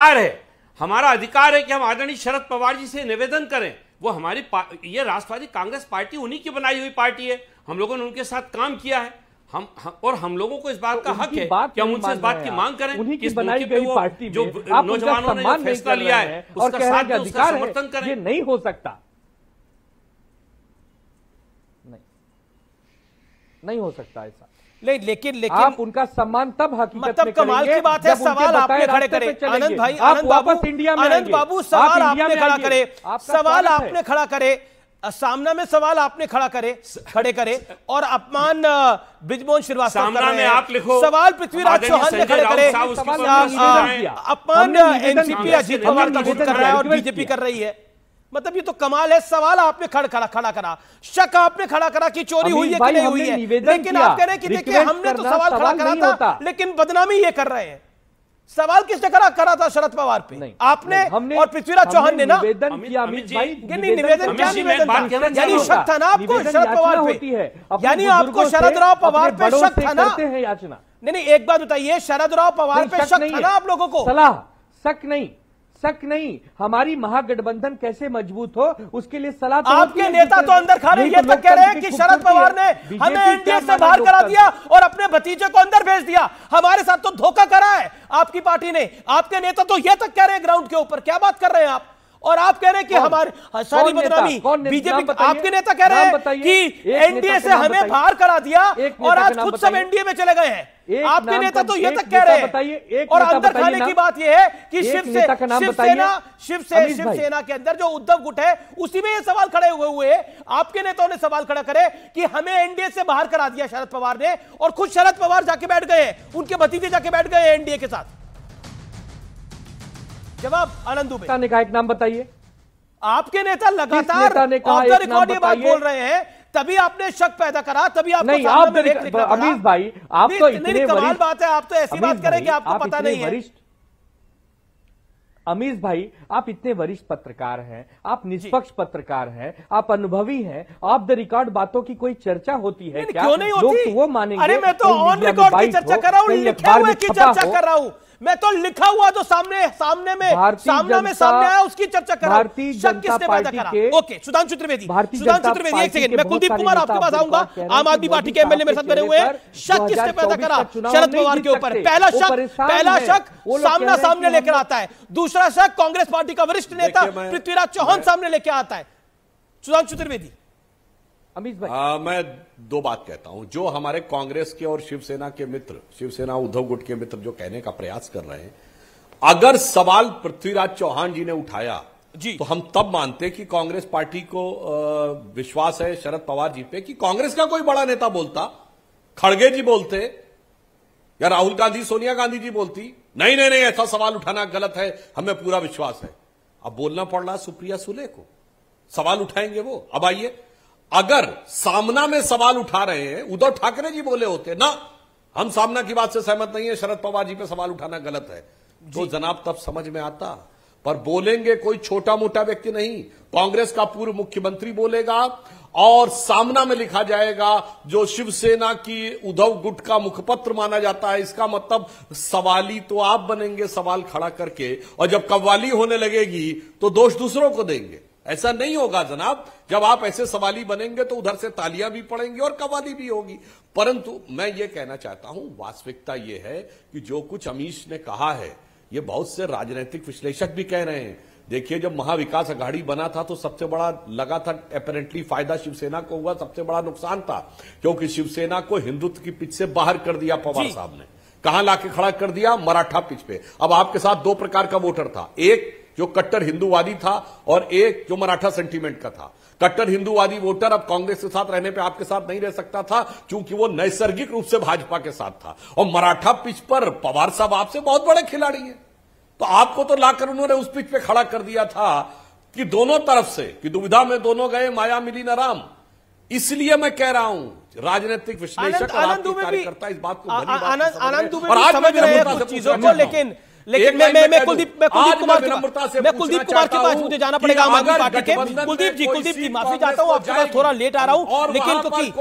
है, हमारा अधिकार है कि हम आदरणीय शरद पवार जी से निवेदन करें। वो हमारी ये राष्ट्रवादी कांग्रेस पार्टी उन्हीं की बनाई हुई पार्टी है, हम लोगों ने उनके साथ काम किया है। हम लोगों को इस बात का हक है कि हम उनसे इस बात की मांग करें उन्हीं कि की बनाई गई पार्टी जो नौजवानों ने जो फैसला लिया है उसका साथ दें, उसका समर्थन करें। ये नहीं हो सकता, नहीं हो सकता ऐसा। लेकिन आप उनका सम्मान तब हकीकत मतलब में कमाल की बात है, सवाल आपने खड़े करे आनंद भाई, आप वापस इंडिया में आनंद बाबू, सवाल आपने खड़ा करे, सवाल आपने खड़ा करे, सामना में सवाल आपने खड़े करे और अपमान बृजमोहन श्रीवास्तव सामना में आप लिखो, सवाल पृथ्वीराज चौहान ने खड़े करे, अपमान एनसीपी अजीत पवार का विरोध कर रहा है और बीजेपी कर रही है। मतलब ये तो कमाल है। सवाल आपने खड़ा करा, शक आपने खड़ा करा कि चोरी हुई है कि नहीं हुई है, लेकिन आप कह रहे हैं कि देखिए हमने तो सवाल खड़ा करा था, लेकिन बदनामी ये कर रहे हैं। सवाल किसने करा था? शरद पवार पे आपने और पृथ्वीराज चौहान ने ना निवेदन किया। निवेदन क्या? यानी शक था ना आपको शरद पवार पे, यानी आपको शरद राव पवार पे शक था ना? नहीं, एक बात बताइए, शरद राव पवार पे शक था ना आप लोगों को? सलाह शक नहीं, हमारी महागठबंधन कैसे मजबूत हो उसके लिए सलाह तो आपके नेता तो अंदर खा रहे, ये तक कह रहे हैं कि शरद पवार ने हमें एनडीए से बाहर करा दिया और अपने भतीजे को अंदर भेज दिया। हमारे साथ तो धोखा करा है आपकी पार्टी ने। आपके नेता तो ये तक कह रहे हैं ग्राउंड के ऊपर। क्या बात कर रहे हैं आप? और आप कह रहे हैं कि हमारे सारी बदनामी बीजेपी, आपके नेता कह रहे हैं कि एनडीए से हमें बाहर करा दिया और आज खुद सब एनडीए में चले गए हैं। आपके नेता तो ये तक कह रहे हैं। और अंदर खाने की बात यह है कि शिवसेना के अंदर जो उद्धव गुट है उसी में ये सवाल खड़े हुए हैं। आपके नेताओं ने सवाल खड़ा करे कि हमें एनडीए से बाहर करा दिया शरद पवार ने, और खुद शरद पवार जाके बैठ गए, उनके भतीजे जाके बैठ गए एनडीए के साथ। जवाब आनंद दुबे ने कहा, एक नाम बताइए। आपके नेता लगातार ऑफ द रिकॉर्ड ये बात बोल रहे हैं, तभी आपने शक पैदा करा, तभी आपको नहीं, आप अमीश भाई, आप तो इतने कमाल बात है, आप तो ऐसी बात करें कि आपको पता नहीं है। अमीश भाई, आप इतने वरिष्ठ पत्रकार हैं, आप निष्पक्ष पत्रकार हैं, आप अनुभवी हैं, ऑफ द रिकॉर्ड बातों की कोई चर्चा होती है क्या? क्यों नहीं होती? लोग तो वो मानेंगे। अरे मैं तो ऑन रिकॉर्ड की चर्चा कर रहा हूं, लिखे हुए की चर्चा कर रहा हूं। मैं तो लिखा हुआ जो सामने आया उसकी चर्चा कर रहा हूं। शक किसने पैदा करा? ओके, सुधांशु त्रिवेदी, एक सेकंड, मैं कुलदीप कुमार आपके पास आऊंगा। आम आदमी पार्टी के एमएलए मेरे साथ बने हुए हैं। शक किसने पैदा करा? शरद पवार के ऊपर। पहला शक सामने लेकर आता है। दूसरा शक कांग्रेस पार्टी का वरिष्ठ नेता पृथ्वीराज चौहान सामने लेकर आता है। सुधांशु त्रिवेदी। मैं दो बात कहता हूं। जो हमारे कांग्रेस के और शिवसेना के मित्र, शिवसेना उद्धव गुट के मित्र जो कहने का प्रयास कर रहे हैं, अगर सवाल पृथ्वीराज चौहान जी ने उठाया जी, तो हम तब मानते कि कांग्रेस पार्टी को विश्वास है शरद पवार जी पे कि कांग्रेस का कोई बड़ा नेता बोलता, खड़गे जी बोलते या राहुल गांधी, सोनिया गांधी जी बोलती, नहीं ऐसा सवाल उठाना गलत है, हमें पूरा विश्वास है। अब बोलना पड़ रहा सुप्रिया सुले को, सवाल उठाएंगे वो। अब आइए, अगर सामना में सवाल उठा रहे हैं, उद्धव ठाकरे जी बोले होते ना हम सामना की बात से सहमत नहीं है, शरद पवार जी पे सवाल उठाना गलत है, तो जनाब तब समझ में आता। पर बोलेंगे कोई छोटा मोटा व्यक्ति नहीं, कांग्रेस का पूर्व मुख्यमंत्री बोलेगा और सामना में लिखा जाएगा जो शिवसेना की उद्धव गुट का मुखपत्र माना जाता है। इसका मतलब सवाली तो आप बनेंगे सवाल खड़ा करके, और जब कव्वाली होने लगेगी तो दोष दूसरों को देंगे। ऐसा नहीं होगा जनाब। जब आप ऐसे सवाली बनेंगे तो उधर से तालियां भी पड़ेंगी और कव्वाली भी होगी। परंतु मैं ये कहना चाहता हूं, वास्तविकता ये है कि जो कुछ अमीश ने कहा है, ये बहुत से राजनीतिक विश्लेषक भी कह रहे हैं। देखिए, जब महाविकास अघाड़ी बना था तो सबसे बड़ा लगा था अपेरेंटली फायदा शिवसेना को हुआ, सबसे बड़ा नुकसान था, क्योंकि शिवसेना को हिंदुत्व की पिच से बाहर कर दिया पवार साहब ने। कहां लाके खड़ा कर दिया? मराठा पिच पे। अब आपके साथ दो प्रकार का वोटर था, एक जो कट्टर हिंदूवादी था और एक जो मराठा सेंटीमेंट का था। कट्टर हिंदूवादी वोटर अब कांग्रेस के साथ रहने पे आपके साथ नहीं रह सकता था, क्योंकि वो नैसर्गिक रूप से भाजपा के साथ था। और मराठा पिच पर पवार साहब आपसे बहुत बड़े खिलाड़ी हैं, तो आपको तो लाकर उन्होंने उस पिच पे खड़ा कर दिया था कि दोनों तरफ से, कि दुविधा में दोनों गए, माया मिली न राम। इसलिए मैं कह रहा हूं, राजनीतिक विश्लेषक और आपके कार्यकर्ता इस बात को आनंद दुबे समझ रहे हैं कुछ चीजों को, लेकिन मैं कुलदीप कुमार के पास मुझे जाना पड़ेगा आम आदमी पार्टी के। कुलदीप जी माफी चाहता हूं, आपके पास थोड़ा लेट आ रहा हूं, लेकिन क्योंकि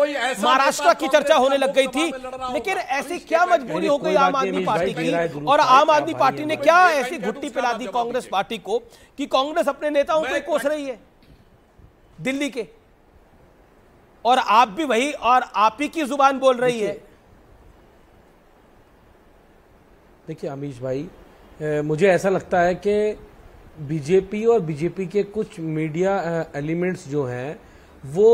महाराष्ट्र की चर्चा होने लग गई थी, लेकिन ऐसी क्या मजबूरी हो गई आम आदमी पार्टी की, और आम आदमी पार्टी ने क्या ऐसी घुट्टी पिला दी कांग्रेस पार्टी को कि कांग्रेस अपने नेताओं को कोस रही है दिल्ली के, और आप भी वही और आप ही की जुबान बोल रही है। देखिए अमीश भाई, मुझे ऐसा लगता है कि बीजेपी और बीजेपी के कुछ मीडिया एलिमेंट्स जो हैं वो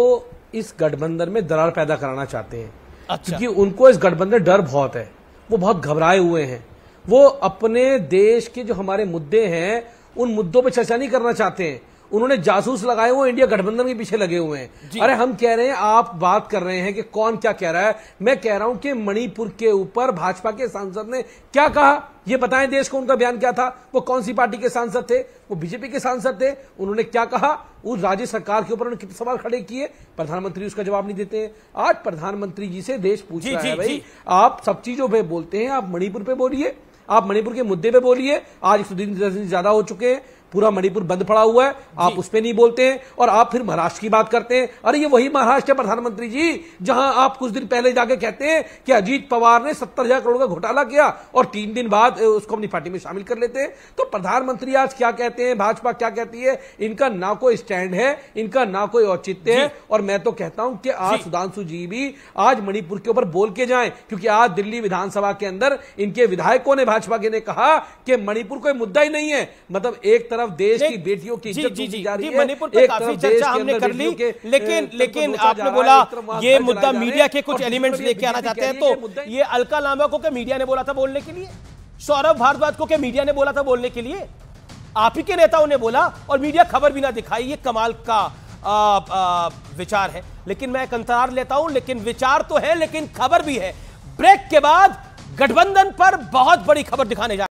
इस गठबंधन में दरार पैदा कराना चाहते हैं। अच्छा। क्योंकि उनको इस गठबंधन डर बहुत है, वो बहुत घबराए हुए हैं, वो अपने देश के जो हमारे मुद्दे हैं उन मुद्दों पर चर्चा नहीं करना चाहते हैं। उन्होंने जासूस लगाए हुए इंडिया गठबंधन के पीछे लगे हुए हैं। अरे हम कह रहे हैं, आप बात कर रहे हैं कि कौन क्या कह रहा है, मैं कह रहा हूं कि मणिपुर के ऊपर भाजपा के सांसद ने क्या कहा, ये बताएं देश को, उनका बयान क्या था, वो कौन सी पार्टी के सांसद थे, वो बीजेपी के सांसद थे, उन्होंने क्या कहा, उस राज्य सरकार के ऊपर उन्होंने कितने सवाल खड़े किए, प्रधानमंत्री उसका जवाब नहीं देते हैं। आज प्रधानमंत्री जी से देश पूछ रहा है, भाई आप सब चीजों पे बोलते हैं, आप मणिपुर पे बोलिए, आप मणिपुर के मुद्दे पे बोलिए। आज 110 दिन ज्यादा हो चुके हैं, पूरा मणिपुर बंद पड़ा हुआ है, आप उस पे नहीं बोलते हैं, और आप फिर महाराष्ट्र की बात करते हैं। अरे ये वही महाराष्ट्र है प्रधानमंत्री जी जहां आप कुछ दिन पहले जाके कहते हैं कि अजीत पवार ने 70,000 करोड़ का घोटाला किया, और 3 दिन बाद उसको अपनी पार्टी में शामिल कर लेते हैं। तो प्रधानमंत्री आज क्या कहते हैं, भाजपा क्या कहती है, इनका ना कोई स्टैंड है, इनका ना कोई औचित्य है। और मैं तो कहता हूं कि आज सुधांशु जी भी आज मणिपुर के ऊपर बोल के जाएं, क्योंकि आज दिल्ली विधानसभा के अंदर इनके विधायकों ने, भाजपा के ने कहा कि मणिपुर कोई मुद्दा ही नहीं है। मतलब एक तरफ देश की बेटियों की इज्जत जा रही है, मणिपुर पर काफी चर्चा हमने कर ली, लेकिन आपने बोला ये मुद्दा मीडिया के कुछ एलिमेंट्स लेके आना चाहते हैं, तो ये अलका लांबा को क्या मीडिया ने बोला था बोलने के लिए, सौरभ भारद्वाज को क्या मीडिया ने बोला था बोलने के लिए, आप ही के नेताओं ने बोला और मीडिया खबर भी ना दिखाई। ये कमाल का विचार है। लेकिन मैं एक अंतराल लेता हूं, लेकिन विचार तो है लेकिन खबर भी है। ब्रेक के बाद गठबंधन पर बहुत बड़ी खबर दिखाने जा